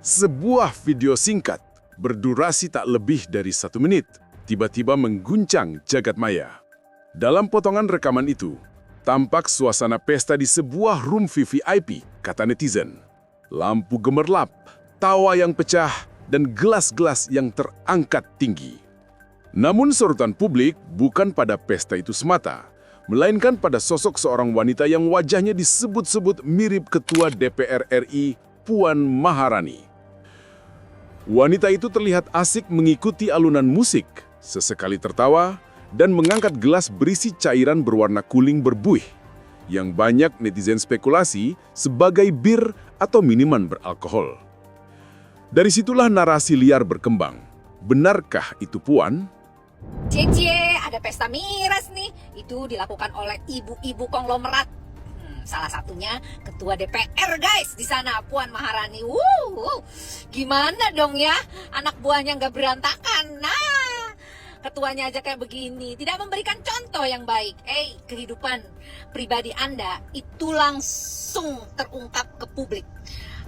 Sebuah video singkat berdurasi tak lebih dari 1 menit tiba-tiba mengguncang jagat maya. Dalam potongan rekaman itu, tampak suasana pesta di sebuah room VVIP, kata netizen. Lampu gemerlap, tawa yang pecah, dan gelas-gelas yang terangkat tinggi. Namun sorotan publik bukan pada pesta itu semata, melainkan pada sosok seorang wanita yang wajahnya disebut-sebut mirip Ketua DPR RI, Puan Maharani. Wanita itu terlihat asik mengikuti alunan musik, sesekali tertawa, dan mengangkat gelas berisi cairan berwarna kuning berbuih, yang banyak netizen spekulasi sebagai bir atau minuman beralkohol. Dari situlah narasi liar berkembang. Benarkah itu Puan? Cie, ada pesta miras nih. Itu dilakukan oleh ibu-ibu konglomerat. Salah satunya Ketua DPR guys di sana, Puan Maharani. Gimana dong ya, anak buahnya nggak berantakan. Nah, ketuanya aja kayak begini, tidak memberikan contoh yang baik. Kehidupan pribadi Anda itu langsung terungkap ke publik.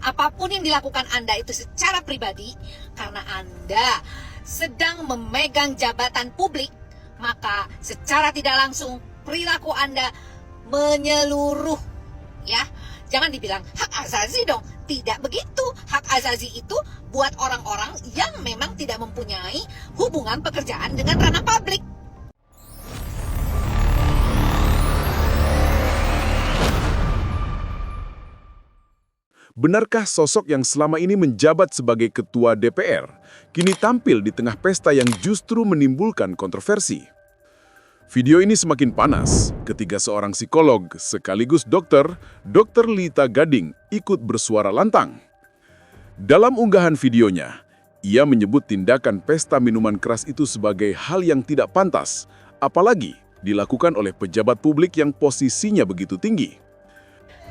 Apapun yang dilakukan Anda itu secara pribadi, karena Anda sedang memegang jabatan publik, maka secara tidak langsung perilaku Anda menyeluruh, ya. Jangan dibilang hak asasi dong. Tidak begitu. Hak asasi itu buat orang-orang yang memang tidak mempunyai hubungan pekerjaan dengan ranah publik. Benarkah sosok yang selama ini menjabat sebagai Ketua DPR kini tampil di tengah pesta yang justru menimbulkan kontroversi? Video ini semakin panas ketika seorang psikolog sekaligus dokter, Dr. Lita Gading, ikut bersuara lantang. Dalam unggahan videonya, ia menyebut tindakan pesta minuman keras itu sebagai hal yang tidak pantas, apalagi dilakukan oleh pejabat publik yang posisinya begitu tinggi.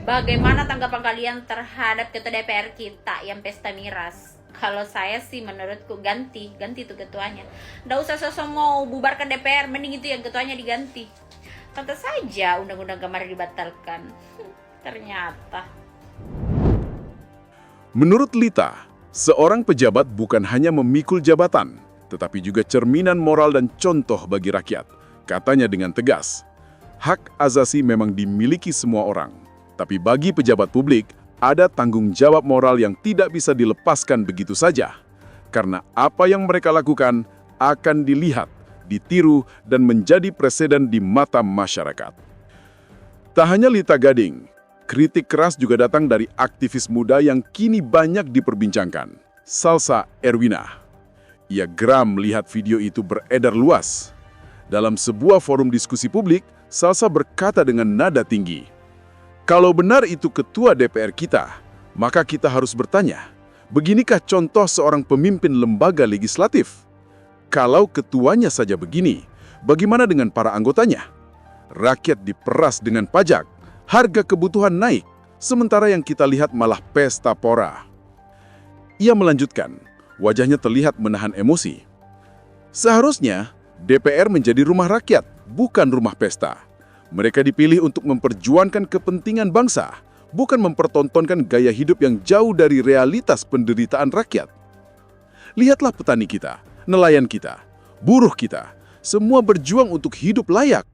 Bagaimana tanggapan kalian terhadap Ketua DPR kita yang pesta miras? Kalau saya sih menurutku ganti tuh ketuanya. Nggak usah sosok mau bubarkan DPR, mending itu yang ketuanya diganti. Tentu saja undang-undang kemarin dibatalkan. Ternyata. Menurut Lita, seorang pejabat bukan hanya memikul jabatan, tetapi juga cerminan moral dan contoh bagi rakyat. Katanya dengan tegas, hak asasi memang dimiliki semua orang, tapi bagi pejabat publik, ada tanggung jawab moral yang tidak bisa dilepaskan begitu saja. Karena apa yang mereka lakukan akan dilihat, ditiru, dan menjadi presiden di mata masyarakat. Tak hanya Lita Gading, kritik keras juga datang dari aktivis muda yang kini banyak diperbincangkan, Salsa Erwina. Ia geram melihat video itu beredar luas. Dalam sebuah forum diskusi publik, Salsa berkata dengan nada tinggi, "Kalau benar itu Ketua DPR kita, maka kita harus bertanya, beginikah contoh seorang pemimpin lembaga legislatif? Kalau ketuanya saja begini, bagaimana dengan para anggotanya? Rakyat diperas dengan pajak, harga kebutuhan naik, sementara yang kita lihat malah pesta pora." Ia melanjutkan, wajahnya terlihat menahan emosi. Seharusnya DPR menjadi rumah rakyat, bukan rumah pesta. Mereka dipilih untuk memperjuangkan kepentingan bangsa, bukan mempertontonkan gaya hidup yang jauh dari realitas penderitaan rakyat. Lihatlah petani kita, nelayan kita, buruh kita, semua berjuang untuk hidup layak.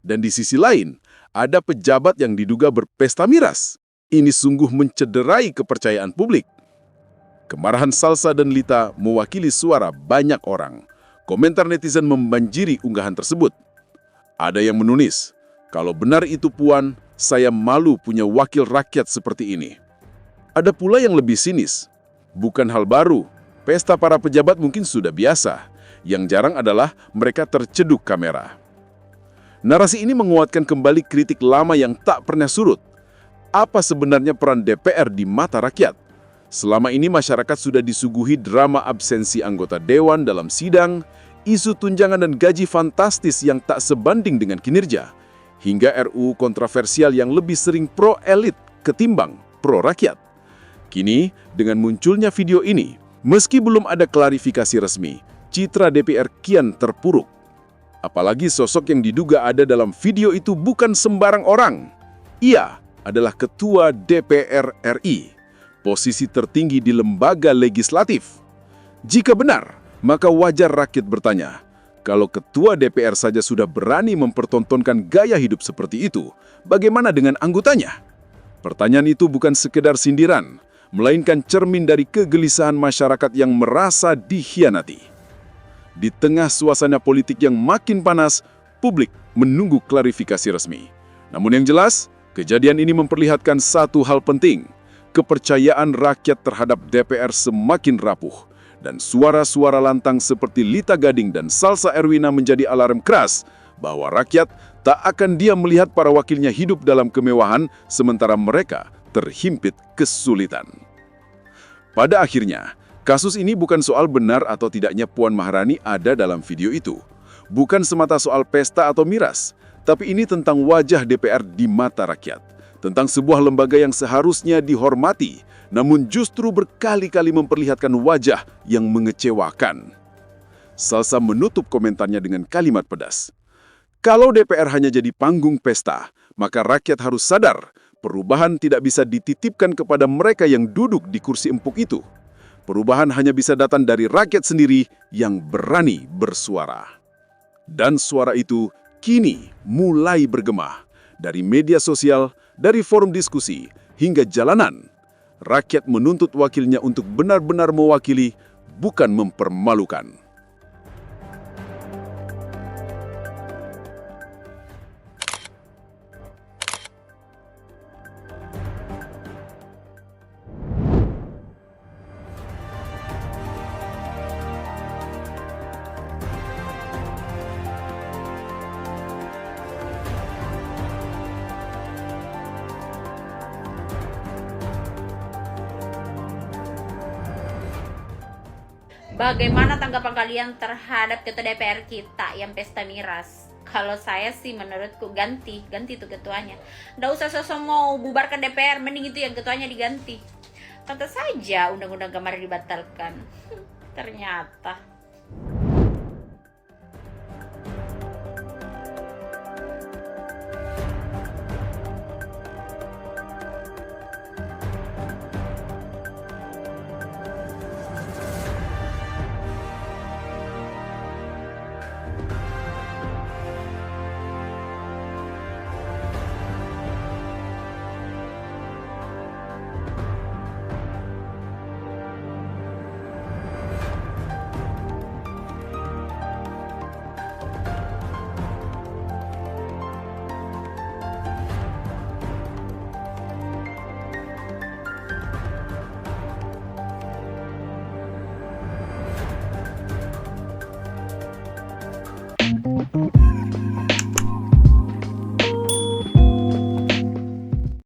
Dan di sisi lain, ada pejabat yang diduga berpesta miras. Ini sungguh mencederai kepercayaan publik. Kemarahan Salsa dan Lita mewakili suara banyak orang. Komentar netizen membanjiri unggahan tersebut. Ada yang menulis, "Kalau benar itu Puan, saya malu punya wakil rakyat seperti ini." Ada pula yang lebih sinis. Bukan hal baru, pesta para pejabat mungkin sudah biasa. Yang jarang adalah mereka terceduk kamera. Narasi ini menguatkan kembali kritik lama yang tak pernah surut. Apa sebenarnya peran DPR di mata rakyat? Selama ini masyarakat sudah disuguhi drama absensi anggota dewan dalam sidang, isu tunjangan dan gaji fantastis yang tak sebanding dengan kinerja, hingga RUU kontroversial yang lebih sering pro-elit ketimbang pro-rakyat. Kini, dengan munculnya video ini, meski belum ada klarifikasi resmi, citra DPR kian terpuruk. Apalagi sosok yang diduga ada dalam video itu bukan sembarang orang. Ia adalah Ketua DPR RI, posisi tertinggi di lembaga legislatif. Jika benar, maka wajar rakyat bertanya, kalau Ketua DPR saja sudah berani mempertontonkan gaya hidup seperti itu, bagaimana dengan anggotanya? Pertanyaan itu bukan sekedar sindiran, melainkan cermin dari kegelisahan masyarakat yang merasa dikhianati. Di tengah suasana politik yang makin panas, publik menunggu klarifikasi resmi. Namun yang jelas, kejadian ini memperlihatkan satu hal penting. Kepercayaan rakyat terhadap DPR semakin rapuh, dan suara-suara lantang seperti Lita Gading dan Salsa Erwina menjadi alarm keras bahwa rakyat tak akan diam melihat para wakilnya hidup dalam kemewahan sementara mereka terhimpit kesulitan. Pada akhirnya, kasus ini bukan soal benar atau tidaknya Puan Maharani ada dalam video itu. Bukan semata soal pesta atau miras, tapi ini tentang wajah DPR di mata rakyat. Tentang sebuah lembaga yang seharusnya dihormati, namun justru berkali-kali memperlihatkan wajah yang mengecewakan. Salsa menutup komentarnya dengan kalimat pedas. Kalau DPR hanya jadi panggung pesta, maka rakyat harus sadar, perubahan tidak bisa dititipkan kepada mereka yang duduk di kursi empuk itu. Perubahan hanya bisa datang dari rakyat sendiri yang berani bersuara. Dan suara itu kini mulai bergema. Dari media sosial, dari forum diskusi, hingga jalanan. Rakyat menuntut wakilnya untuk benar-benar mewakili, bukan mempermalukan. Bagaimana tanggapan kalian terhadap ketua DPR kita yang pesta miras? Kalau saya sih menurutku ganti itu ketuanya. Nggak usah sosok mau bubarkan DPR, mending itu yang ketuanya diganti. Pantas saja undang-undang kemarin dibatalkan. Ternyata